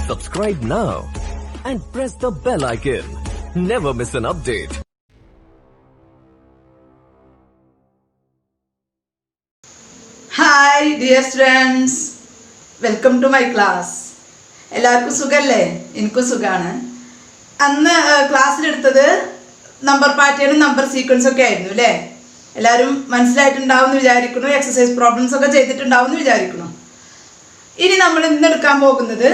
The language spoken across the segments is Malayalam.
Subscribe now and press the bell icon. Never miss an update. Hi dear students, welcome to my class. എല്ലാവർക്കും സുഖല്ലേ? എനിക്കും സുഖമാണ്. അന്ന് ക്ലാസ്സിലെടുത്തത് നമ്പർ പാറ്റേണും നമ്പർ സീക്വൻസും ഒക്കെ ആയിരുന്നു അല്ലേ? എല്ലാവരും മനസ്സിലായിട്ടുണ്ടാവും എന്ന് വിചാരിക്കുന്നു. എക്സസൈസ് പ്രോബ്ലംസ് ഒക്കെ ചെയ്തിട്ടുണ്ടാവും എന്ന് വിചാരിക്കുന്നു. ഇനി നമ്മൾ ഇന്ന് എടുക്കാൻ പോകുന്നത്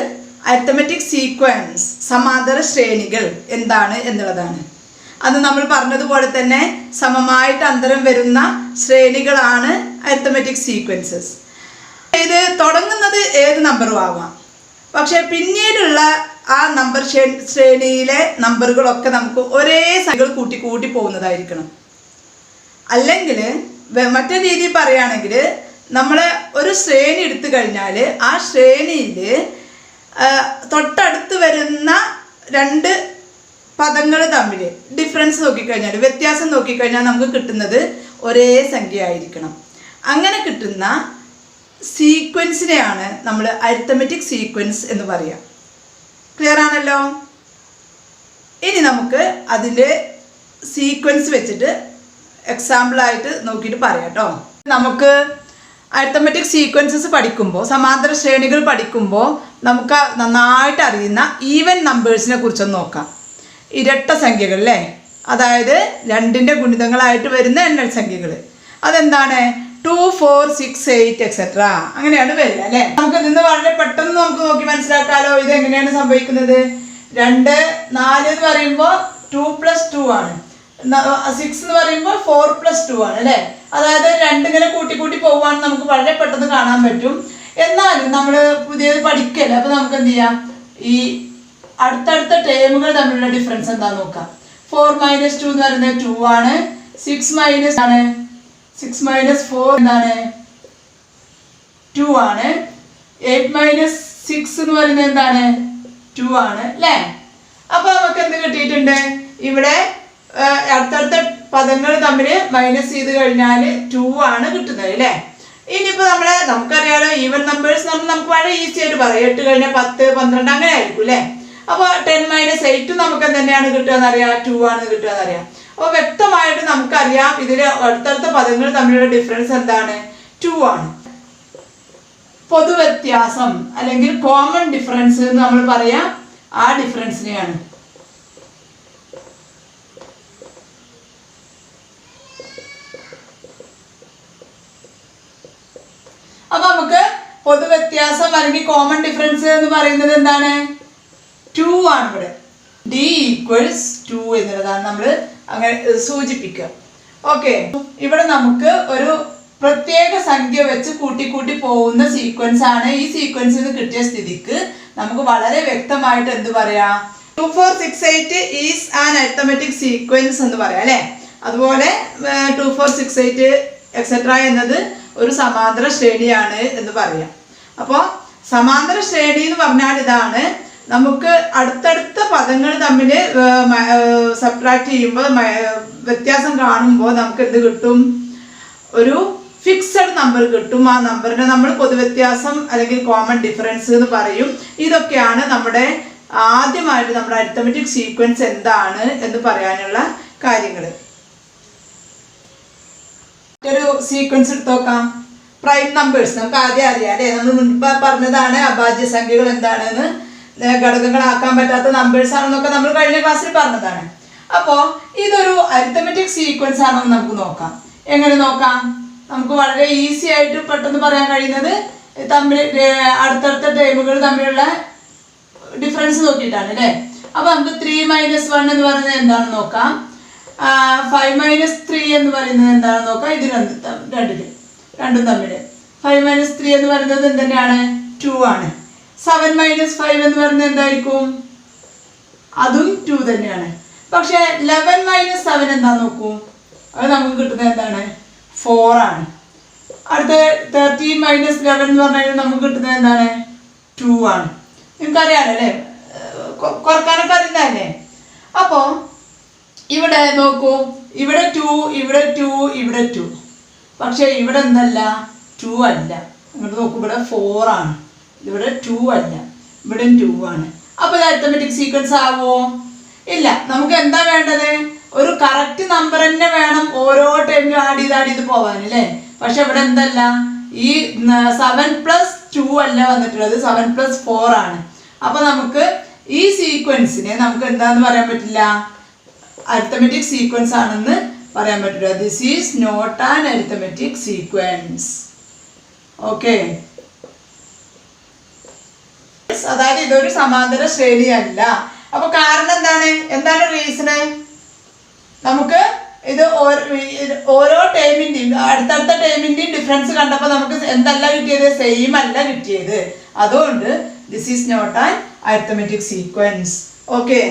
അരിത്തമെറ്റിക് സീക്വൻസ്, സമാന്തര ശ്രേണികൾ എന്താണ് എന്നുള്ളതാണ്. അത് നമ്മൾ പറഞ്ഞതുപോലെ തന്നെ സമമായിട്ട് അന്തരം വരുന്ന ശ്രേണികളാണ് അരിത്തമെറ്റിക് സീക്വൻസസ്. ഇത് തുടങ്ങുന്നത് ഏത് നമ്പറും ആവാം, പക്ഷെ പിന്നീടുള്ള ആ നമ്പർ ശ്രേണിയിലെ നമ്പറുകളൊക്കെ നമുക്ക് ഒരേ സംഖ്യകൾ കൂട്ടി കൂട്ടി പോകുന്നതായിരിക്കണം. അല്ലെങ്കിൽ മറ്റൊരു രീതിയിൽ പറയുകയാണെങ്കിൽ നമ്മൾ ഒരു ശ്രേണി എടുത്തു കഴിഞ്ഞാൽ ആ ശ്രേണിയിൽ തൊട്ടടുത്ത് വരുന്ന രണ്ട് പദങ്ങൾ തമ്മിൽ ഡിഫറൻസ് നോക്കിക്കഴിഞ്ഞാൽ, വ്യത്യാസം നോക്കിക്കഴിഞ്ഞാൽ നമുക്ക് കിട്ടുന്നത് ഒരേ സംഖ്യ ആയിരിക്കണം. അങ്ങനെ കിട്ടുന്ന സീക്വൻസിനെയാണ് നമ്മൾ അരിത്തമെറ്റിക് സീക്വൻസ് എന്ന് പറയുക. ക്ലിയർ ആണല്ലോ? ഇനി നമുക്ക് അതിൻ്റെ സീക്വൻസ് വെച്ചിട്ട് എക്സാമ്പിളായിട്ട് നോക്കിയിട്ട് പറയാം കേട്ടോ. നമുക്ക് അരിത്തമെറ്റിക് സീക്വൻസസ് പഠിക്കുമ്പോൾ, സമാന്തര ശ്രേണികൾ പഠിക്കുമ്പോൾ നമുക്ക് നന്നായിട്ട് അറിയുന്ന ഈവൻ നമ്പേഴ്സിനെ കുറിച്ചൊന്ന് നോക്കാം. ഇരട്ട സംഖ്യകൾ അല്ലേ, അതായത് രണ്ടിൻ്റെ ഗുണിതങ്ങളായിട്ട് വരുന്ന എണ്ണൽ സംഖ്യകൾ. അതെന്താണ്? 2, 4, 6, 8 എക്സെട്ര അങ്ങനെയാണ് വരിക അല്ലേ. നമുക്ക് നിന്ന് വളരെ പെട്ടെന്ന് നമുക്ക് നോക്കി മനസ്സിലാക്കാലോ ഇത് എങ്ങനെയാണ് സംഭവിക്കുന്നത്. 2, 4 എന്ന് പറയുമ്പോൾ 2 + 2 ആണ്. 6 എന്ന് പറയുമ്പോൾ 4 + 2 ആണ് അല്ലേ. അതായത് രണ്ടിങ്ങനെ കൂട്ടി കൂട്ടി പോകുവാണെന്ന് നമുക്ക് വളരെ പെട്ടെന്ന് കാണാൻ പറ്റും. എന്നാലും നമ്മൾ പുതിയത് പഠിക്കല്ലേ, അപ്പോൾ നമുക്ക് എന്ത് ചെയ്യാം, ഈ അടുത്തടുത്ത ടേമുകൾ തമ്മിലുള്ള ഡിഫറൻസ് എന്താണെന്ന് നോക്കാം. 4 - 2 എന്ന് പറയുന്നത് 2 ആണ്. 6 - 4 എന്താണ്? 2 ആണ്. 8 - 6 എന്ന് പറയുന്നത് എന്താണ്? 2 ആണ് അല്ലേ. അപ്പോൾ നമുക്ക് എന്ത് കിട്ടിയിട്ടുണ്ട്? ഇവിടെ അടുത്തടുത്ത പദങ്ങൾ തമ്മിൽ മൈനസ് ചെയ്ത് കഴിഞ്ഞാൽ 2 ആണ് കിട്ടുന്നത് അല്ലേ. ഇനിയിപ്പോൾ നമുക്കറിയാലോ ഈവൻ നമ്പേഴ്സ് നമുക്ക് വളരെ ഈസി ആയിട്ട് പറയാം. 8 കഴിഞ്ഞാൽ 10, 12 അങ്ങനെ ആയിരിക്കും അല്ലേ. അപ്പോൾ 10 - 8 നമുക്ക് എന്തെന്നെയാണ് കിട്ടുക എന്നറിയാം, 2 ആണ് കിട്ടുക എന്നറിയാം. അപ്പോൾ വ്യക്തമായിട്ട് നമുക്കറിയാം ഇതിൽ അടുത്തടുത്ത പദങ്ങൾ തമ്മിലുള്ള ഡിഫറൻസ് എന്താണ്? 2 ആണ്. പൊതുവ്യത്യാസം അല്ലെങ്കിൽ കോമൺ ഡിഫറൻസ് എന്ന് നമ്മൾ പറയാം, ആ ഡിഫറൻസിനെയാണ്. അപ്പൊ നമുക്ക് പൊതുവ്യത്യാസം അല്ലെങ്കിൽ കോമൺ ഡിഫറൻസ് എന്ന് പറയുന്നത് എന്താണ്? 2 ആണ്. ഇവിടെ D = 2 എന്നുള്ളതാണ് നമ്മൾ അങ്ങനെ സൂചിപ്പിക്കുക. ഓക്കെ, ഇവിടെ നമുക്ക് ഒരു പ്രത്യേക സംഖ്യ വെച്ച് കൂട്ടി കൂട്ടി പോകുന്ന സീക്വൻസ് ആണ്. ഈ സീക്വൻസിൽ നിന്ന് കിട്ടിയ സ്ഥിതിക്ക് നമുക്ക് വളരെ വ്യക്തമായിട്ട് എന്ത് പറയാം, 2, 4, 6, 8 ഈസ് ആൻ അരിത്തമെറ്റിക് സീക്വൻസ് എന്ന് പറയാം അല്ലേ. അതുപോലെ 2, 4, 6, 8 എക്സെട്ര എന്നത് ഒരു സമാന്തര ശ്രേണിയാണ് എന്ന് പറയാം. അപ്പോൾ സമാന്തര ശ്രേണി എന്ന് പറഞ്ഞാൽ ഇതാണ്, നമുക്ക് അടുത്തടുത്ത പദങ്ങൾ തമ്മിൽ സബ്ട്രാക്ട് ചെയ്യുമ്പോൾ വ്യത്യാസം കാണുമ്പോൾ നമുക്ക് എന്ത് കിട്ടും? ഒരു ഫിക്സഡ് നമ്പർ കിട്ടും. ആ നമ്പറിനെ നമ്മൾ പൊതുവ്യത്യാസം അല്ലെങ്കിൽ കോമൺ ഡിഫറൻസ് എന്ന് പറയും. ഇതൊക്കെയാണ് നമ്മുടെ ആദ്യമായിട്ട് നമ്മുടെ അരിത്തമെറ്റിക് സീക്വൻസ് എന്താണ് എന്ന് പറയാനുള്ള കാര്യങ്ങൾ. ഒരു സീക്വൻസ് എടുത്ത് നോക്കാം. പ്രൈം നമ്പേഴ്സ് നമുക്ക് ആദ്യം അറിയാം അല്ലേ. നമ്മൾ മുൻപ് പറഞ്ഞതാണ് അഭാജ്യ സംഖ്യകൾ എന്താണെന്ന്, ഘടകങ്ങളാക്കാൻ പറ്റാത്ത നമ്പേഴ്സ് ആണെന്നൊക്കെ നമ്മൾ കഴിഞ്ഞ ക്ലാസ്സിൽ പറഞ്ഞതാണ്. അപ്പോൾ ഇതൊരു അരിത്തമെറ്റിക് സീക്വൻസ് ആണോ എന്ന് നമുക്ക് നോക്കാം. എങ്ങനെ നോക്കാം? നമുക്ക് വളരെ ഈസി ആയിട്ട് പെട്ടെന്ന് പറയാൻ കഴിയുന്നത് തമ്മിൽ അടുത്തടുത്ത ടേമുകൾ തമ്മിലുള്ള ഡിഫറൻസ് നോക്കിയിട്ടാണ് അല്ലേ. അപ്പോൾ നമുക്ക് 3 - 1 എന്ന് പറയുന്നത് എന്താണെന്ന് നോക്കാം. 5 - 3 എന്ന് പറയുന്നത് എന്താണെന്ന് നോക്കാം. ഇത് രണ്ടും തമ്മിൽ 5 - 3 എന്ന് പറയുന്നത് എന്താണ്? 2 ആണ്. 7 - 5 എന്ന് പറയുന്നത് എന്തായിരിക്കും? അതും 2 തന്നെയാണ്. പക്ഷെ 11 - 7 എന്താന്ന് നോക്കൂ, അത് നമുക്ക് കിട്ടുന്നത് എന്താണ്? 4 ആണ്. അടുത്ത 13 - 11 എന്ന് പറഞ്ഞാൽ നമുക്ക് കിട്ടുന്നത് എന്താണ്? 2 ആണ്. നിങ്ങൾക്കറിയാലോ അല്ലേ, കുറക്കാനൊക്കെ അറിയുന്നതല്ലേ. അപ്പോൾ ഇവിടെ നോക്കൂ, ഇവിടെ 2, ഇവിടെ 2, ഇവിടെ 2. പക്ഷേ ഇവിടെ എന്തല്ല? 2 അല്ല. ഇങ്ങോട്ട് നോക്കൂ, ഇവിടെ 4 ആണ്. ഇവിടെ 2 അല്ല. ഇവിടെ 2 ആണ്. അപ്പോൾ ഇത് അരിത്തമെറ്റിക് സീക്വൻസ് ആവുമോ? ഇല്ല. നമുക്ക് എന്താ വേണ്ടത്? ഒരു കറക്റ്റ് നമ്പർ തന്നെ വേണം ഓരോ ടൈമിലും ആഡ് ചെയ്ത് പോവാൻ അല്ലേ. പക്ഷെ ഇവിടെ എന്തല്ല, ഈ 7 + 2 അല്ല വന്നിട്ടുള്ളത്, 7 + 4 ആണ്. അപ്പൊ നമുക്ക് ഈ സീക്വൻസിനെ നമുക്ക് എന്താന്ന് പറയാൻ പറ്റില്ല, അരിത്തമെറ്റിക് സീക്വൻസ് ആണെന്ന് പറയാൻ പറ്റില്ല. This is not an arithmetic sequence. Okay, അതായത് ഇതൊരു സമാന്തര ശ്രേണിയല്ല. അപ്പൊ കാരണം എന്താണ് റീസണ്? നമുക്ക് ഇത് ഓരോ ടൈമിന്റെയും അടുത്തടുത്ത ടൈമിന്റെയും ഡിഫറൻസ് കണ്ടപ്പോൾ നമുക്ക് എന്തല്ല കിട്ടിയത്, സെയിം അല്ല കിട്ടിയത്. അതുകൊണ്ട് this is not an arithmetic sequence. Okay,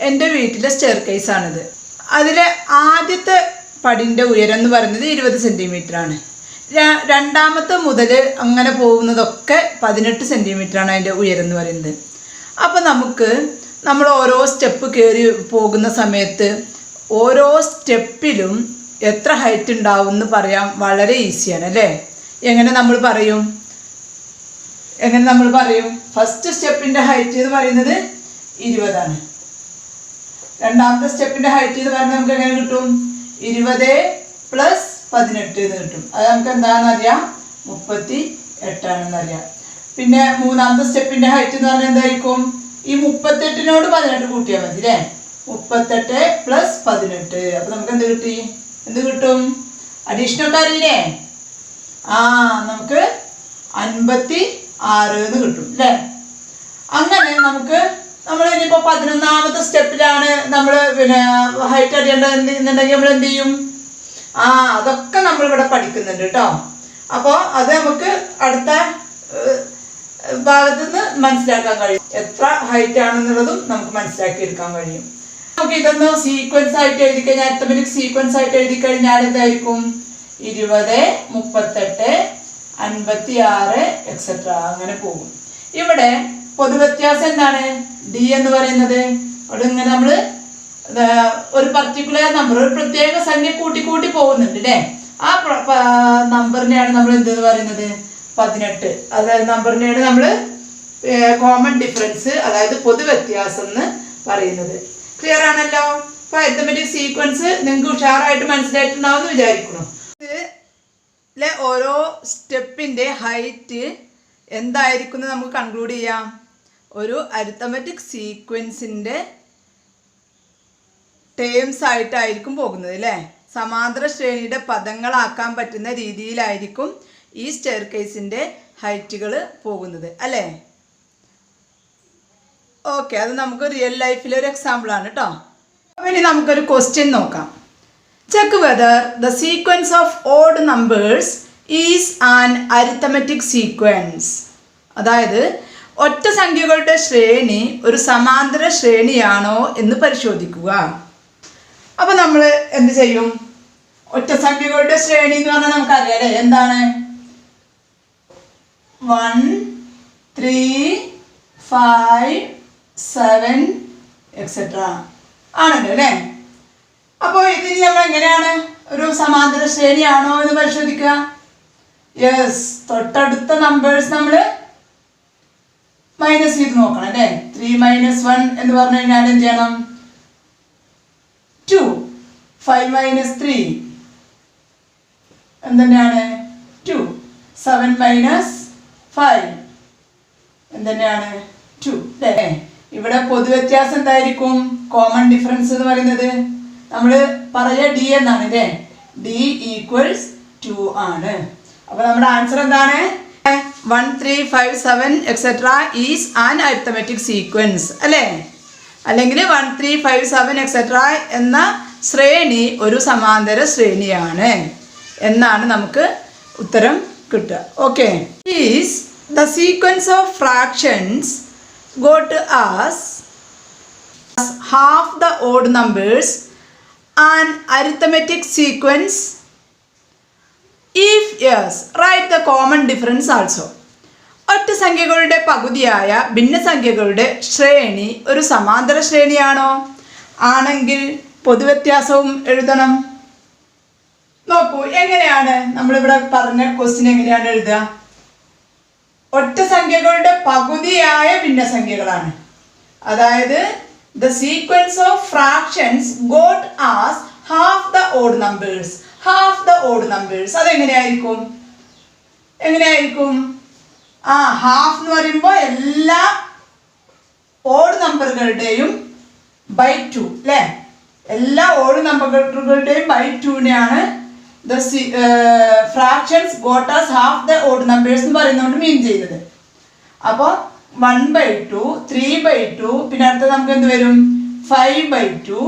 എൻ്റെ വീട്ടിലെ സ്റ്റെയർകേസ് ആണിത്. അതിലെ ആദ്യത്തെ പടിൻ്റെ ഉയരം എന്ന് പറയുന്നത് 20 സെൻറ്റിമീറ്റർ ആണ്. രണ്ടാമത്തെ മുതൽ അങ്ങനെ പോകുന്നതൊക്കെ 18 സെൻറ്റിമീറ്റർ ആണ് അതിൻ്റെ ഉയരം എന്ന് പറയുന്നത്. അപ്പോൾ നമ്മൾ ഓരോ സ്റ്റെപ്പ് കയറി പോകുന്ന സമയത്ത് ഓരോ സ്റ്റെപ്പിലും എത്ര ഹൈറ്റ് ഉണ്ടാവും എന്ന് പറയാൻ വളരെ ഈസിയാണ് അല്ലേ. എങ്ങനെ നമ്മൾ പറയും? ഫസ്റ്റ് സ്റ്റെപ്പിൻ്റെ ഹൈറ്റ് എന്ന് പറയുന്നത് 20 ആണ്. രണ്ടാമത്തെ സ്റ്റെപ്പിൻ്റെ ഹൈറ്റ് എന്ന് പറയുന്നത് നമുക്ക് എങ്ങനെ കിട്ടും? 20 + 18 എന്ന് കിട്ടും. അത് നമുക്ക് എന്താണെന്ന് അറിയാം, 38 ആണെന്നറിയാം. പിന്നെ മൂന്നാമത്തെ സ്റ്റെപ്പിൻ്റെ ഹൈറ്റ് എന്ന് പറഞ്ഞാൽ എന്തായിരിക്കും? ഈ 38നോട് 18 കൂട്ടിയാൽ മതി അല്ലേ. 38 + 18. അപ്പൊ നമുക്ക് എന്ത് കിട്ടും? അഡീഷണൽ ഒക്കെ അറിയില്ലേ? നമുക്ക് 56 എന്ന് കിട്ടും അല്ലേ. അങ്ങനെ നമ്മൾ ഇനിയിപ്പോൾ 11ാമത്തെ സ്റ്റെപ്പിലാണ് നമ്മൾ പിന്നെ ഹൈറ്റ് അറിയേണ്ടതെന്നുണ്ടെങ്കിൽ നമ്മൾ എന്ത് ചെയ്യും? അതൊക്കെ നമ്മളിവിടെ പഠിക്കുന്നുണ്ട് കേട്ടോ. അപ്പോൾ അത് നമുക്ക് അടുത്ത ഭാഗത്ത് നിന്ന് മനസ്സിലാക്കാൻ കഴിയും. എത്ര ഹൈറ്റ് ആണെന്നുള്ളതും നമുക്ക് മനസ്സിലാക്കി എടുക്കാൻ കഴിയും. നമുക്ക് ഇതൊന്ന് സീക്വൻസ് ആയിട്ട് എഴുതി കഴിഞ്ഞാൽ, അരിത്തമെറ്റിക് സീക്വൻസ് ആയിട്ട് എഴുതി കഴിഞ്ഞാൽ എന്തായിരിക്കും? 20, 38, 56 എക്സെട്ര അങ്ങനെ പോകും. ഇവിടെ പൊതുവ്യത്യാസം എന്താണ്? ഡി എന്ന് പറയുന്നത് അവിടെ ഇങ്ങനെ നമ്മൾ ഒരു പർട്ടിക്കുലർ നമ്പർ, ഒരു പ്രത്യേക സംഖ്യ കൂട്ടി പോകുന്നുണ്ട് അല്ലേ. ആ നമ്പറിനെയാണ് നമ്മൾ എന്തെന്ന് പറയുന്നത്? 18. അതായത് നമ്പറിനെയാണ് നമ്മൾ കോമൺ ഡിഫറൻസ്, അതായത് പൊതുവ്യത്യാസം എന്ന് പറയുന്നത്. ക്ലിയർ ആണല്ലോ? അപ്പൊ അരിത്തമെറ്റിക് സീക്വൻസ് നിങ്ങൾക്ക് ഉഷാറായിട്ട് മനസ്സിലായിട്ടുണ്ടാവും എന്ന് വിചാരിക്കണം. ഇതിലെ ഓരോ സ്റ്റെപ്പിന്റെ ഹൈറ്റ് എന്തായിരിക്കും നമുക്ക് കൺക്ലൂഡ് ചെയ്യാം. ഒരു അരിത്തമെറ്റിക് സീക്വൻസിന്റെ ടേംസ് ആയിട്ടായിരിക്കും പോകുന്നത് അല്ലേ. സമാന്തര ശ്രേണിയുടെ പദങ്ങളാക്കാൻ പറ്റുന്ന രീതിയിലായിരിക്കും ഈ സ്റ്റെയർകേസിന്റെ ഹൈറ്റുകൾ പോകുന്നത് അല്ലേ. ഓക്കെ, അത് നമുക്ക് റിയൽ ലൈഫിലെ ഒരു എക്സാമ്പിൾ ആണ് കേട്ടോ. അപ്പോൾ ഇനി നമുക്കൊരു ക്വസ്റ്റ്യൻ നോക്കാം. Check whether the sequence of odd numbers is an arithmetic sequence. അതായത് ഒറ്റ സംഖ്യകളുടെ ശ്രേണി ഒരു സമാന്തര ശ്രേണിയാണോ എന്ന് പരിശോധിക്കുക. അപ്പോൾ നമ്മൾ എന്ത് ചെയ്യും? ഒറ്റ സംഖ്യകളുടെ ശ്രേണി എന്ന് പറഞ്ഞാൽ നമുക്കറിയാം അല്ലേ. എന്താണ്? 1, 3, 5, 7 എക്സെട്ര ആണല്ലോ അല്ലേ. അപ്പോൾ ഇതിന് നമ്മൾ എങ്ങനെയാണ് ഒരു സമാന്തര ശ്രേണിയാണോ എന്ന് പരിശോധിക്കുക? യെസ്, തൊട്ടടുത്ത നമ്പേഴ്സ് നമ്മൾ മൈനസ് ചെയ്ത് നോക്കണം അല്ലേ. 3 - 1 എന്ന് പറഞ്ഞു കഴിഞ്ഞാൽ എന്ത് ചെയ്യണം? 2. 5 - 3 എന്തെന്നെയാണ്? 2. 7 - 5 എന്തെന്നെയാണ്? 2 അല്ലേ. ഇവിടെ പൊതുവ്യത്യാസം എന്തായിരിക്കും? കോമൺ ഡിഫറൻസ് എന്ന് പറയുന്നത് നമ്മൾ പറയാ ഡി എന്നാണ് അല്ലേ. ഡി = 2 ആണ്. അപ്പൊ നമ്മുടെ ആൻസർ എന്താണ്? 1, 3, 5, 7 etcetera is an arithmetic sequence അല്ലേ. അല്ലെങ്കിൽ 1, 3, 5, 7 എക്സെട്ര എന്ന ശ്രേണി ഒരു സമാന്തര ശ്രേണിയാണ് എന്നാണ് നമുക്ക് ഉത്തരം കിട്ടുക. Okay, is the sequence of fractions got as half the odd numbers an arithmetic sequence? If yes, write the common difference also. ഒറ്റ സംഖ്യകളുടെ പകുതിയായ ഭിന്നസംഖ്യകളുടെ ശ്രേണി ഒരു സമാന്തര ശ്രേണിയാണോ? ആണെങ്കിൽ പൊതുവ്യത്യാസവും എഴുതണം. നോക്കൂ, എങ്ങനെയാണ് നമ്മളിവിടെ പറഞ്ഞ ക്വസ്റ്റ്യൻ എങ്ങനെയാണ് എഴുതുക? ഒറ്റ സംഖ്യകളുടെ പകുതിയായ ഭിന്നസംഖ്യകളാണ്. അതായത് the sequence of fractions got as half the odd numbers. അതെങ്ങനെയായിരിക്കും? ഹാഫ് എന്ന് പറയുമ്പോൾ എല്ലാ ഓഡ് നമ്പറുകളുടെയും ബൈ 2 അല്ലേ? എല്ലാ ഓഡ് നമ്പറുകളുടെയും ബൈ 2നെയാണ് the fractions got as half the odd numbers എന്ന് പറയുന്നതുകൊണ്ട് മീൻ ചെയ്യുന്നത്. അപ്പോൾ 1/2, 3/2, പിന്നെ അടുത്തത് നമുക്ക് എന്ത് വരും? 5/2,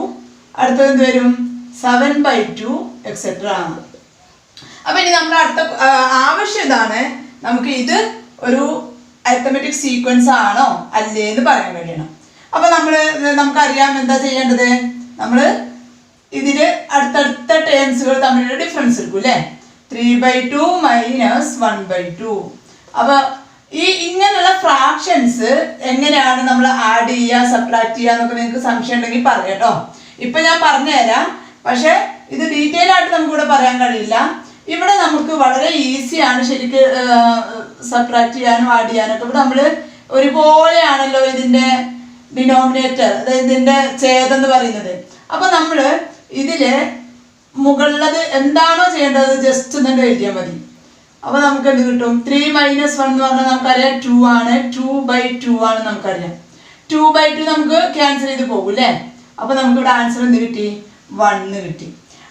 അടുത്തത് എന്ത് വരും? 7/2 എക്സെട്ര ആണ്. അപ്പം ഇനി നമ്മൾ അടുത്ത ആവശ്യം ഇതാണ്, നമുക്ക് ഇത് ഒരു അരിത്തമെറ്റിക് സീക്വൻസ് ആണോ അല്ലേ എന്ന് പറയാൻ വേണ്ടിയാണ്. അപ്പം നമുക്കറിയാം എന്താ ചെയ്യേണ്ടത്. നമ്മൾ ഇതിൽ അടുത്തടുത്ത ടേംസുകൾ തമ്മിലുള്ള ഡിഫറൻസ് എടുക്കും അല്ലേ? 3/2 മൈനസ് 1/2. അപ്പോൾ ഇങ്ങനെയുള്ള ഫ്രാക്ഷൻസ് എങ്ങനെയാണ് നമ്മൾ ആഡ് ചെയ്യുക, സബ്ട്രാക്ട് ചെയ്യുക എന്നൊക്കെ നിങ്ങൾക്ക് സംശയം ഉണ്ടെങ്കിൽ പറയാം കേട്ടോ. ഇപ്പം ഞാൻ പറഞ്ഞുതരാം, പക്ഷേ ഇത് ഡീറ്റെയിൽ ആയിട്ട് നമുക്കിവിടെ പറയാൻ കഴിയില്ല. ഇവിടെ നമുക്ക് വളരെ ഈസിയാണ് ശരിക്ക് സബ്ട്രാക്ട് ചെയ്യാനും ആഡ് ചെയ്യാനൊക്കെ. ഇവിടെ നമ്മൾ ഒരുപോലെയാണല്ലോ ഇതിൻ്റെ ഡിനോമിനേറ്റർ, അതായത് ഇതിൻ്റെ ഛേദം പറയുന്നത്. അപ്പോൾ നമ്മൾ ഇതിൽ മുകളിലത് എന്താണോ ചെയ്യേണ്ടത് ജസ്റ്റ് എന്നിട്ട് എഴുതിയാൽ മതി. അപ്പോൾ നമുക്ക് എന്ത് കിട്ടും? 3 - 1 എന്ന് പറഞ്ഞാൽ നമുക്കറിയാം 2 ആണ്. 2/2 ആണ് നമുക്കറിയാം. 2/2 നമുക്ക് ക്യാൻസൽ ചെയ്ത് പോകും അല്ലേ? അപ്പോൾ നമുക്കിവിടെ ആൻസർ എന്ത് കിട്ടി? 1 കിട്ടി.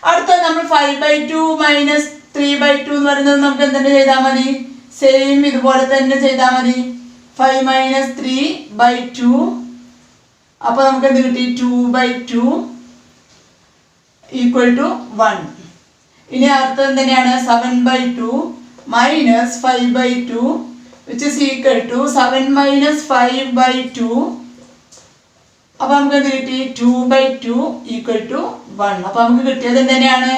അടുത്തത് നമ്മൾ 5/2 മൈനസ് 3/2 എന്ന് പറയുന്നത് നമുക്ക് എന്തെങ്കിലും ചെയ്താൽ മതി, സെയിം ഇതുപോലെ തന്നെ ചെയ്താൽ മതി. 5 - 3/2 അപ്പോൾ നമുക്ക് എന്ത് കിട്ടി? 2/2 ഈക്വൽ ടു 1. ഇനി അടുത്തത് എന്തിനാണ്? 7/2 minus 5/2 which is equal to 7 - 5/2. അപ്പോൾ നമുക്ക് എന്ത് കിട്ടി? 2/2 ഈക്വൽ ടു 1. അപ്പോൾ നമുക്ക് കിട്ടിയത് എന്തിനാണ്?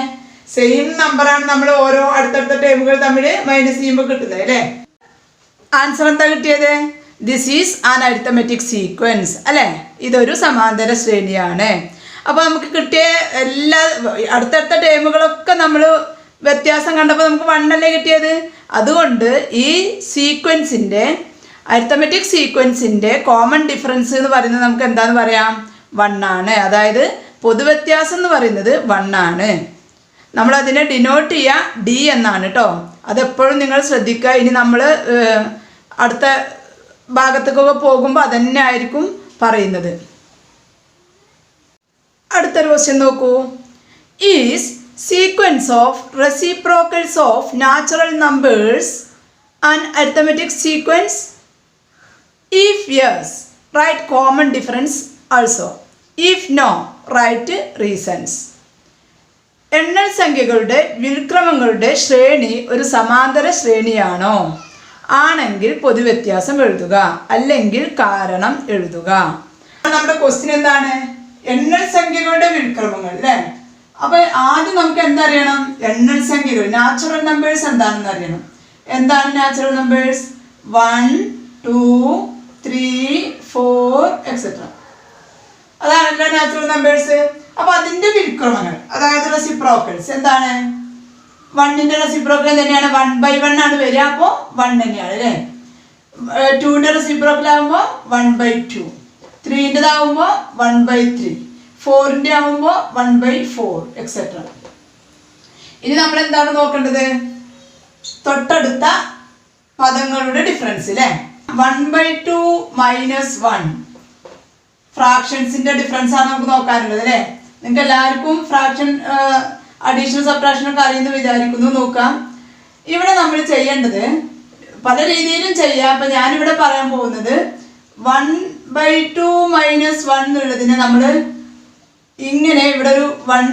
സെയിം നമ്പറാണ് നമ്മൾ ഓരോ അടുത്തടുത്ത ടേമുകൾ തമ്മിൽ മൈനസ് ചെയ്യുമ്പോൾ കിട്ടുന്നത് അല്ലേ? ആൻസർ എന്താ കിട്ടിയത്? This is an arithmetic sequence അല്ലേ? ഇതൊരു സമാന്തര ശ്രേണിയാണ്. അപ്പോൾ നമുക്ക് കിട്ടിയ എല്ലാ അടുത്തടുത്ത ടേമുകളൊക്കെ നമ്മൾ വ്യത്യാസം കണ്ടപ്പോൾ നമുക്ക് 1 അല്ലേ കിട്ടിയത്. അതുകൊണ്ട് ഈ സീക്വൻസിൻ്റെ അരിത്തമെറ്റിക് സീക്വൻസിൻ്റെ കോമൺ ഡിഫറൻസ് എന്ന് പറയുന്നത് നമുക്ക് എന്താണെന്ന് പറയാം? 1 ആണ്. അതായത് പൊതുവ്യത്യാസം എന്ന് പറയുന്നത് 1 ആണ്. നമ്മളതിനെ ഡിനോട്ട് ചെയ്യുക ഡി എന്നാണ് കേട്ടോ. അതെപ്പോഴും നിങ്ങൾ ശ്രദ്ധിക്കുക. ഇനി നമ്മൾ അടുത്ത ഭാഗത്തേക്കൊക്കെ പോകുമ്പോൾ അതന്നെ ആയിരിക്കും പറയുന്നത്. അടുത്തൊരു ക്വസ്റ്റ്യൻ നോക്കൂ. Is sequence of reciprocals of natural numbers an arithmetic sequence? If yes, write common difference also. If no, write reasons. എണ്ണൽ സംഖ്യകളുടെ വിൽക്രമങ്ങളുടെ ശ്രേണി ഒരു സമാന്തര ശ്രേണിയാണോ? ആണെങ്കിൽ പൊതുവ്യത്യാസം എഴുതുക, അല്ലെങ്കിൽ കാരണം എഴുതുക. നമ്മുടെ ക്വസ്റ്റ്യൻ എന്താണ്? എണ്ണൽ സംഖ്യകളുടെ വിൽക്രമങ്ങൾ അല്ലേ? അപ്പൊ ആദ്യം നമുക്ക് എന്തറിയണം? എണ്ണൽ സംഖ്യകൾ, നാച്ചുറൽ നമ്പേഴ്സ് എന്താണെന്ന് അറിയണം. എന്താണ് നാച്ചുറൽ നമ്പേഴ്സ്? 1, 2, 3, 4 എക്സെട്ര. അതാണല്ലോ നാച്ചുറൽ നമ്പേഴ്സ്. അപ്പൊ അതിന്റെ വിൽക്രമങ്ങൾ, അതായത് റെസിപ്രോക്കൽസ് എന്താണ്? 1ന്റെ റെസിപ്രോക്കൽ തന്നെയാണ് 1/1 ആണ് വരിക. അപ്പോൾ 1 തന്നെയാണ് അല്ലേ? 2ന്റെ റെസിപ്രോക്കൽ ആകുമ്പോൾ 1/2, 3ൻ്റെതാവുമ്പോൾ 1/3, 4ൻ്റെ ആവുമ്പോൾ 1/4 എക്സെട്ര. ഇനി നമ്മൾ എന്താണ് നോക്കേണ്ടത്? തൊട്ടടുത്ത പദങ്ങളുടെ ഡിഫറൻസ് അല്ലേ? 1/2 മൈനസ് 1 ഫ്രാക്ഷൻസിന്റെ ഡിഫറൻസ് ആണ് നമുക്ക് നോക്കാനുള്ളത് അല്ലേ? നിങ്ങൾക്ക് എല്ലാവർക്കും ഫ്രാക്ഷൻ അഡീഷണൽ സബ്ട്രാക്ഷൻ ഒക്കെ അറിയുമെന്ന് വിചാരിക്കുന്നു. നോക്കാം. ഇവിടെ നമ്മൾ ചെയ്യേണ്ടത് പല രീതിയിലും ചെയ്യാം. അപ്പം ഞാനിവിടെ പറയാൻ പോകുന്നത് 1/2 മൈനസ് 1 എന്നുള്ളതിനെ നമ്മൾ ഇങ്ങനെ ഇവിടെ ഒരു 1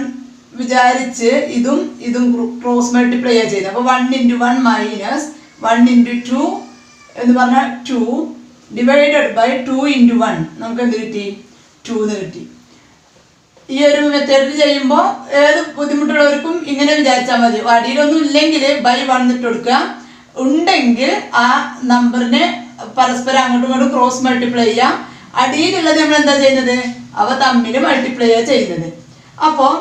വിചാരിച്ച് ഇതും ക്രോസ് മൾട്ടിപ്ലൈ ചെയ്യുന്നത്. അപ്പോൾ 1 × 1 മൈനസ് 1 × 2 എന്ന് പറഞ്ഞാൽ 2 ഡിവൈഡഡ് ബൈ 2 × 1 നമുക്ക് എന്ത് കിട്ടി? 2 എന്ന് കിട്ടി. ഈ ഒരു മെത്തേഡിൽ ചെയ്യുമ്പോൾ ഏത് ബുദ്ധിമുട്ടുള്ളവർക്കും ഇങ്ങനെ വിചാരിച്ചാൽ മതി. അടിയിലൊന്നും ഇല്ലെങ്കിൽ ബൈ 1 ഇട്ട് കൊടുക്കുക. ഉണ്ടെങ്കിൽ ആ നമ്പറിനെ പരസ്പരം അങ്ങോട്ടും ഇങ്ങോട്ടും ക്രോസ് മൾട്ടിപ്ലൈ ചെയ്യാം. അടിയിലുള്ളത് നമ്മൾ എന്താ ചെയ്യുന്നത്? അവ തമ്മിൽ മൾട്ടിപ്ലൈ ചെയ്യുന്നത്. അപ്പോൾ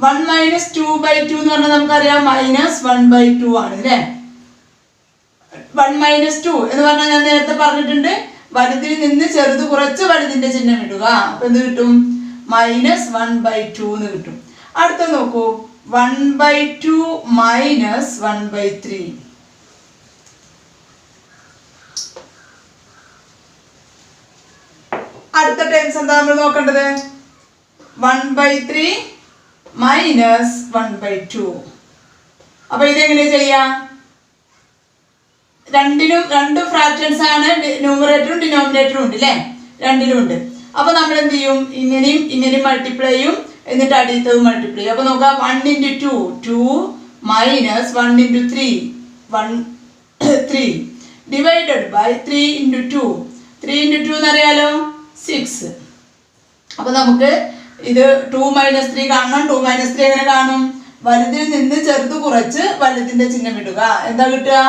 1 - 2/2 എന്ന് പറഞ്ഞാൽ നമുക്കറിയാം -1/2 ആണ് അല്ലേ? 1 - 2 എന്ന് പറഞ്ഞാൽ ഞാൻ നേരത്തെ പറഞ്ഞിട്ടുണ്ട്, വലുതിൽ നിന്ന് ചെറുത് കുറച്ച് വലുതിന്റെ ചിഹ്നം ഇടുക. അപ്പൊ എന്ത് കിട്ടും? -1/2 എന്ന് കിട്ടും. അടുത്ത നോക്കൂ, 1/2 - 1/3. അടുത്ത ടേംസ് എന്താ നമ്മൾ നോക്കേണ്ടത്? 1/3 - 1/2. അപ്പൊ ഇതെങ്ങനെ ചെയ്യാം? രണ്ട് ഫ്രാക്ഷൻസ് ആണ്, ന്യൂമറേറ്ററും ഡിനോമിനേറ്ററും ഉണ്ട് അല്ലേ? രണ്ടിലും ഉണ്ട്. അപ്പൊ നമ്മൾ എന്ത് ചെയ്യും? ഇങ്ങനെയും മൾട്ടിപ്ലൈ ചെയ്യും, എന്നിട്ട് അടിയത്തത് മൾട്ടിപ്ലൈ ചെയ്യും. അപ്പൊ നോക്കാം, 1 × 2 2 - 1 × 3 3 ഡിവൈഡഡ് ബൈ 3 × 2 3 × 2 എന്നറിയാലോ 6. അപ്പൊ നമുക്ക് ഇത് 2 - 3 കാണണം. 2 - 3 എങ്ങനെ കാണും? വലുതിൽ നിന്ന് ചെറുത് കുറച്ച് വലുതിന്റെ ചിഹ്നം ഇടുക. എന്താ കിട്ടുക?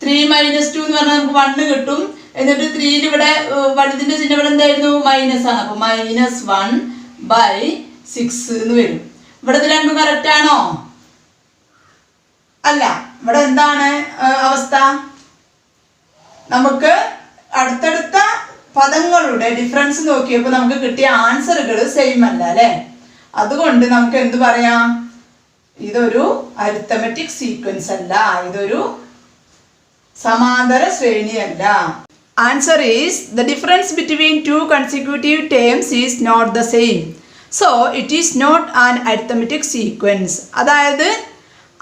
3 - 2 എന്ന് പറഞ്ഞാൽ നമുക്ക് 1 കിട്ടും. എന്നിട്ട് 3 ഇവിടെ വലുതിന്റെ ചിഹ്നം ഇവിടെ എന്തായിരുന്നു? മൈനസ് ആണ്. അപ്പൊ -1/6 എന്ന് വരും. ഇവിടെ ഇത് രണ്ടും കറക്റ്റ് ആണോ? അല്ല. ഇവിടെ എന്താണ് അവസ്ഥ? നമുക്ക് അടുത്തടുത്ത പദങ്ങളുടെ ഡിഫറൻസ് നോക്കിയപ്പോൾ നമുക്ക് കിട്ടിയ ആൻസറുകൾ സെയിം അല്ല അല്ലേ? അതുകൊണ്ട് നമുക്ക് എന്ത് പറയാം? ഇതൊരു അരിത്തമെറ്റിക് സീക്വൻസ് അല്ല, ഇതൊരു സമാന്തര ശ്രേണിയല്ല. Answer is the difference between 2 consecutive terms is not the same, so it is not an arithmetic sequence. അതായത്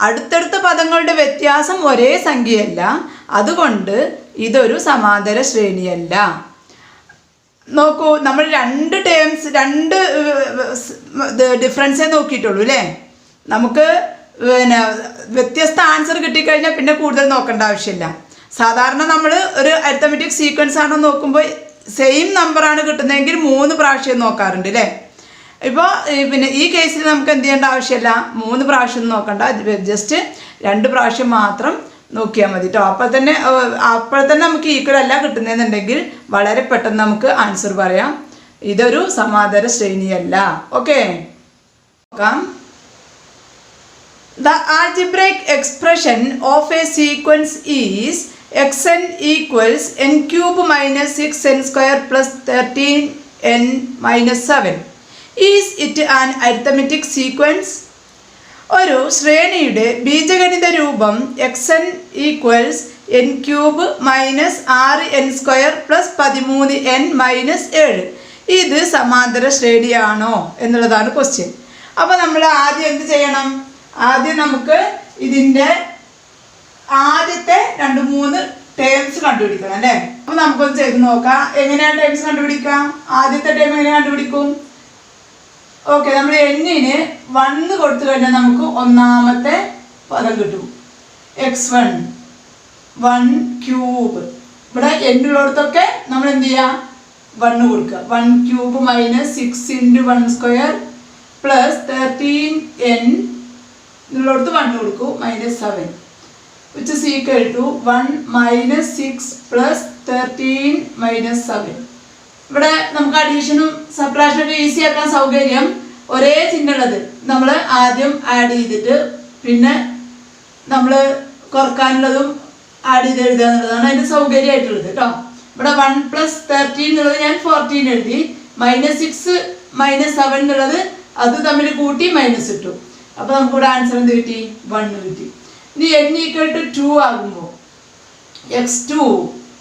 അടുത്തടുത്ത പദങ്ങളുടെ വ്യത്യാസം ഒരേ സംഖ്യയല്ല, അതുകൊണ്ട് ഇതൊരു സമാന്തര ശ്രേണിയല്ല. നോക്കൂ, നമ്മൾ രണ്ട് ഡിഫറൻസേ നോക്കിയിട്ടുള്ളൂ അല്ലേ? നമുക്ക് വ്യത്യസ്ത ആൻസർ കിട്ടിക്കഴിഞ്ഞാൽ പിന്നെ കൂടുതൽ നോക്കേണ്ട ആവശ്യമില്ല. സാധാരണ നമ്മൾ ഒരു അരിത്തമെറ്റിക് സീക്വൻസ് ആണോ നോക്കുമ്പോൾ സെയിം നമ്പറാണ് കിട്ടുന്നതെങ്കിൽ 3 പ്രാവശ്യം നോക്കാറുണ്ട് അല്ലേ? ഇപ്പോൾ പിന്നെ ഈ കേസിൽ നമുക്ക് എന്ത് ചെയ്യേണ്ട ആവശ്യമില്ല, 3 പ്രാവശ്യം നോക്കണ്ട, ജസ്റ്റ് 2 പ്രാവശ്യം മാത്രം നോക്കിയാൽ മതി കേട്ടോ. അപ്പോൾ തന്നെ നമുക്ക് ഈക്വൽ അല്ല കിട്ടുന്നതെന്നുണ്ടെങ്കിൽ വളരെ പെട്ടെന്ന് നമുക്ക് ആൻസർ പറയാം. ഇതൊരു സമാന്തര ശ്രേണിയല്ല. ഓക്കെ, നോക്കാം. The algebraic expression of a sequence is xn equals n³ minus 6n² plus 13n minus 7. Is it an arithmetic sequence? ഒരു ശ്രേണിയുടെ ബീജഗണിത രൂപം xn equals n³ minus 6n² plus 13n minus 7. ഇത് സമാന്തര ശ്രേണിയാണോ എന്നുള്ളതാണ് ക്വസ്റ്റ്യൻ. അപ്പോൾ നമ്മൾ ആദ്യം എന്ത് ചെയ്യണം? ആദ്യം നമുക്ക് ഇതിൻ്റെ ആദ്യത്തെ 2-3 ടേംസ് കണ്ടുപിടിക്കണം അല്ലേ? അപ്പോൾ നമുക്കൊന്ന് ചെയ്ത് നോക്കാം. എങ്ങനെയാണ് ടേംസ് കണ്ടുപിടിക്കാം? ആദ്യത്തെ ടേം എങ്ങനെ കണ്ടുപിടിക്കും? ഓക്കെ, നമ്മൾ n-ന് 1 കൊടുത്തു കഴിഞ്ഞാൽ നമുക്ക് ഒന്നാമത്തെ പദം കിട്ടും. x1 1³ ഇവിടെ n ഉള്ളിടത്തൊക്കെ നമ്മൾ എന്ത് ചെയ്യുക? 1 കൊടുക്കുക. 1³ മൈനസ് 6 × 1² പ്ലസ് 13n ഉള്ളിടത്ത് 1 കൊടുക്കൂ, minus 7 which is equal to 1 minus 6 plus 13 minus 7. ഇവിടെ നമുക്ക് അഡീഷനും സബ്ട്രാക്ഷനൊക്കെ ഈസി ആക്കാൻ സൗകര്യം ഒരേ ചിഹ്നമുള്ളത് നമ്മൾ ആദ്യം ആഡ് ചെയ്തിട്ട് പിന്നെ നമ്മൾ കുറക്കാനുള്ളതും ആഡ് ചെയ്ത് എഴുതുക എന്നുള്ളതാണ് അതിൻ്റെ സൗകര്യമായിട്ടുള്ളത് കേട്ടോ. ഇവിടെ 1 + 13 എന്നുള്ളത് ഞാൻ 14 എഴുതി, -6 -7 എന്നുള്ളത് അത് തമ്മിൽ കൂട്ടി മൈനസ് ഇട്ടു. അപ്പോൾ നമുക്കിവിടെ ആൻസർ എന്ത് കിട്ടി? 1 കിട്ടി. ഇനി n = 2 ആകുമ്പോൾ x2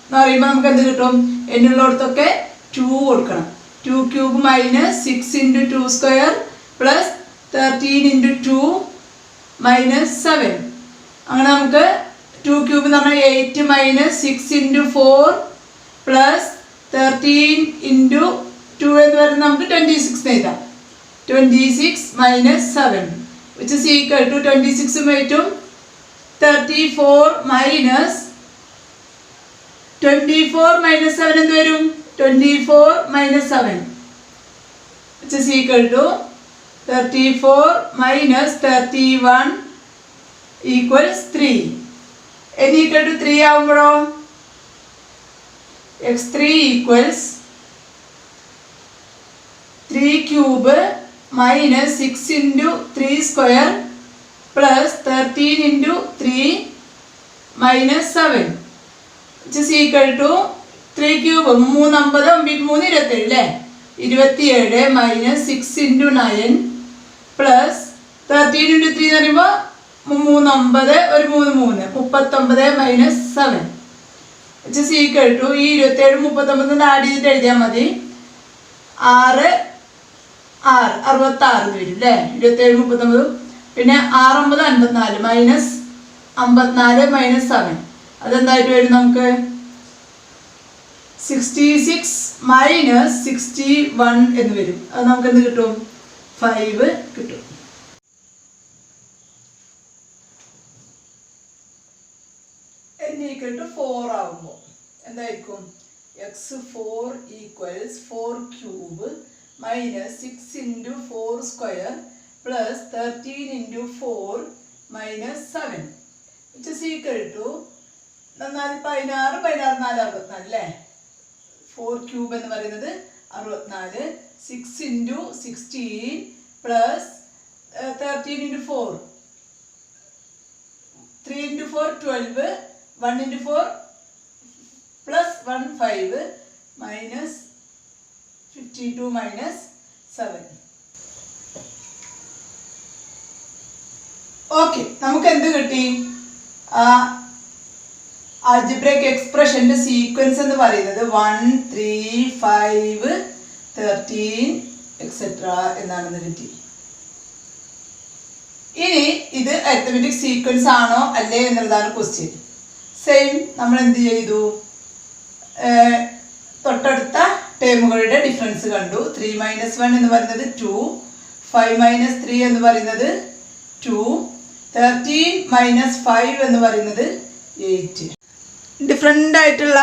എന്ന് പറയുമ്പോൾ നമുക്ക് എന്ത് കിട്ടും? n ഉള്ളിടത്തൊക്കെ 2 കൊടുക്കണം. 2³ മൈനസ് 6 × 2² പ്ലസ് 13 × 2 മൈനസ് 7. അങ്ങനെ നമുക്ക് 2³ എന്ന് പറഞ്ഞാൽ 8 മൈനസ് 6 × 4 പ്ലസ് 13 × 2 എന്ന് പറയുന്നത് നമുക്ക് 26 എഴുതാം. 26 minus 7 which is equal to 26 8 34 minus 24 minus 7 എന്ത് വരും? 24 minus 7 which is equal to 34 minus 31 equals 3. n equal to 3 ആകുമ്പോഴോ x3 equals 3³ minus 6 × 3² plus 13 × 3 minus 7 which is equal to 3 cube 3 27 അല്ലേ 27 minus 6 into 9 plus 13 into 3 എന്ന് പറയുമ്പോൾ 3 9 ഒരു 3 39 minus 7 which is equal to ഈ 27 39 ആഡ് ചെയ്തിട്ട് എഴുതിയാൽ മതി 6 66 വരും അല്ലേ 27 39 പിന്നെ 6 9 54 മൈനസ് 54 മൈനസ് 7 അതെന്തായിട്ട് വരും നമുക്ക് 66 മൈനസ് 61 എന്ന് വരും. അത് നമുക്ക് എന്ത് കിട്ടും 5 കിട്ടും. n ഈക്വൽ ടു 4 ആവുമ്പോൾ എന്തായിരിക്കും x4 equals 4 cube minus 6 into 4 square plus 13 into 4 minus 7 which is equal to 16 16 4 64 അല്ലേ 4 ക്യൂബ് എന്ന് പറയുന്നത് 64 6 into 16 plus 13 into 4 3 into 4 12 1 into 4 plus 1 5 minus 52 minus 7. Okay നമുക്ക് എന്ത് കിട്ടി ആൾജിബ്രൈക് എക്സ്പ്രഷന്റെ സീക്വൻസ് എന്ന് പറയുന്നത് 1 3 5 13 എക്സെട്ര എന്നാണെന്ന് കിട്ടി. ഇനി ഇത് അരിത്തമെറ്റിക് സീക്വൻസ് ആണോ അല്ലേ എന്നുള്ളതാണ് ക്വസ്റ്റ്യൻ. സെയിം നമ്മൾ എന്ത് ചെയ്തു തൊട്ടടുത്ത ടേമുകളുടെ ഡിഫറൻസ് കണ്ടു. 3 - 1 എന്ന് പറയുന്നത് 2 5 - 3 എന്ന് പറയുന്നത് 2 13 - 5 എന്ന് പറയുന്നത് 8 ഡിഫറെൻ്റ് ആയിട്ടുള്ള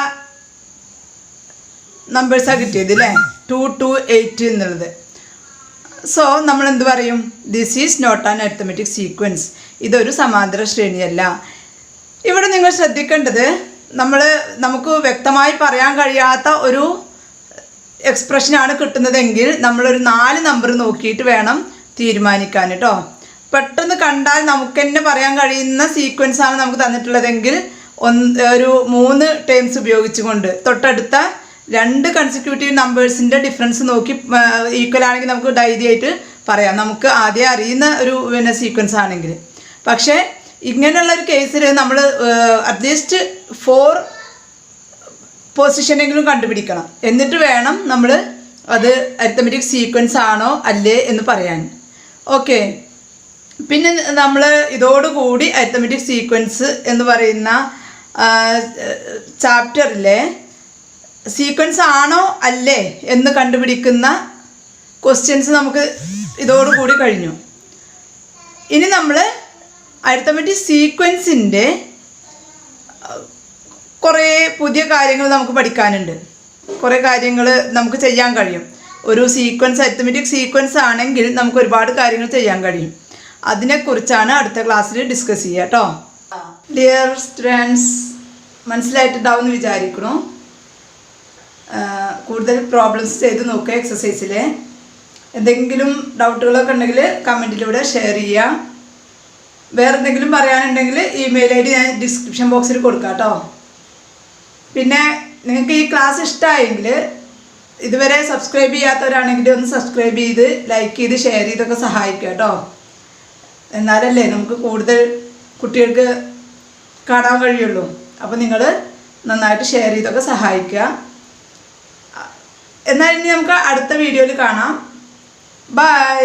നമ്പേഴ്സാണ് കിട്ടിയത് അല്ലേ 2 2 8 എന്നുള്ളത്. സോ നമ്മൾ എന്ത് പറയും this is not an arithmetic sequence. ഇതൊരു സമാന്തര ശ്രേണിയല്ല. ഇവിടെ നിങ്ങൾ ശ്രദ്ധിക്കേണ്ടത് നമുക്ക് വ്യക്തമായി പറയാൻ കഴിയാത്ത ഒരു എക്സ്പ്രഷനാണ് കിട്ടുന്നതെങ്കിൽ നമ്മളൊരു 4 നമ്പർ നോക്കിയിട്ട് വേണം തീരുമാനിക്കാൻ കേട്ടോ. പെട്ടെന്ന് കണ്ടാൽ നമുക്ക് തന്നെ പറയാൻ കഴിയുന്ന സീക്വൻസാണ് നമുക്ക് തന്നിട്ടുള്ളതെങ്കിൽ ഒരു 3 ടേംസ് ഉപയോഗിച്ചുകൊണ്ട് തൊട്ടടുത്ത 2 കൺസിക്യൂട്ടീവ് നമ്പേഴ്സിൻ്റെ ഡിഫറൻസ് നോക്കി ഈക്വൽ ആണെങ്കിൽ നമുക്ക് ധൈര്യമായിട്ട് പറയാം, നമുക്ക് ആദ്യം അറിയുന്ന ഒരു സീക്വൻസ് ആണെങ്കിൽ. പക്ഷേ ഇങ്ങനെയുള്ളൊരു കേസിൽ നമ്മൾ അറ്റ്ലീസ്റ്റ് 4 പൊസിഷനെങ്കിലും കണ്ടുപിടിക്കണം. എന്നിട്ട് വേണം നമ്മൾ അത് അരിത്തമെറ്റിക് സീക്വൻസ് ആണോ അല്ലേ എന്ന് പറയാൻ. ഓക്കെ, പിന്നെ നമ്മൾ ഇതോടുകൂടി അരിത്തമെറ്റിക് സീക്വൻസ് എന്ന് പറയുന്ന ചാപ്റ്ററിലെ സീക്വൻസ് ആണോ അല്ലേ എന്ന് കണ്ടുപിടിക്കുന്ന ക്വസ്റ്റ്യൻസ് നമുക്ക് ഇതോടുകൂടി കഴിഞ്ഞു. ഇനി നമ്മൾ അരിത്തമെറ്റിക് സീക്വൻസിൻ്റെ കുറേ പുതിയ കാര്യങ്ങൾ നമുക്ക് പഠിക്കാനുണ്ട്. കുറേ കാര്യങ്ങൾ നമുക്ക് ചെയ്യാൻ കഴിയും. ഒരു സീക്വൻസ് അരിത്തമെറ്റിക് സീക്വൻസ് ആണെങ്കിൽ നമുക്ക് ഒരുപാട് കാര്യങ്ങൾ ചെയ്യാൻ കഴിയും. അതിനെക്കുറിച്ചാണ് അടുത്ത ക്ലാസ്സിൽ ഡിസ്കസ് ചെയ്യുക കേട്ടോ. ഡിയർ സ്റ്റുഡൻസ്, മനസ്സിലായിട്ടുണ്ടാവും എന്ന് വിചാരിക്കണു. കൂടുതൽ പ്രോബ്ലംസ് ചെയ്ത് നോക്കുക എക്സസൈസിൽ. എന്തെങ്കിലും ഡൗട്ടുകളൊക്കെ ഉണ്ടെങ്കിൽ കമൻറ്റിലൂടെ ഷെയർ ചെയ്യുക. വേറെ എന്തെങ്കിലും പറയാനുണ്ടെങ്കിൽ ഇമെയിൽ ID ഞാൻ ഡിസ്ക്രിപ്ഷൻ ബോക്സിൽ കൊടുക്കാം കേട്ടോ. പിന്നെ നിങ്ങൾക്ക് ഈ ക്ലാസ് ഇഷ്ടമായെങ്കിൽ ഇതുവരെ സബ്സ്ക്രൈബ് ചെയ്യാത്തവരാണെങ്കിൽ ഒന്ന് സബ്സ്ക്രൈബ് ചെയ്ത് ലൈക്ക് ചെയ്ത് ഷെയർ ചെയ്തൊക്കെ സഹായിക്കുക കേട്ടോ. എന്നാലല്ലേ നമുക്ക് കൂടുതൽ കുട്ടികൾക്ക് കാണാൻ കഴിയുള്ളൂ. അപ്പോൾ നിങ്ങൾ നന്നായിട്ട് ഷെയർ ചെയ്തൊക്കെ സഹായിക്കുക. എന്നാൽ ഇനി നമുക്ക് അടുത്ത വീഡിയോയിൽ കാണാം. ബൈ.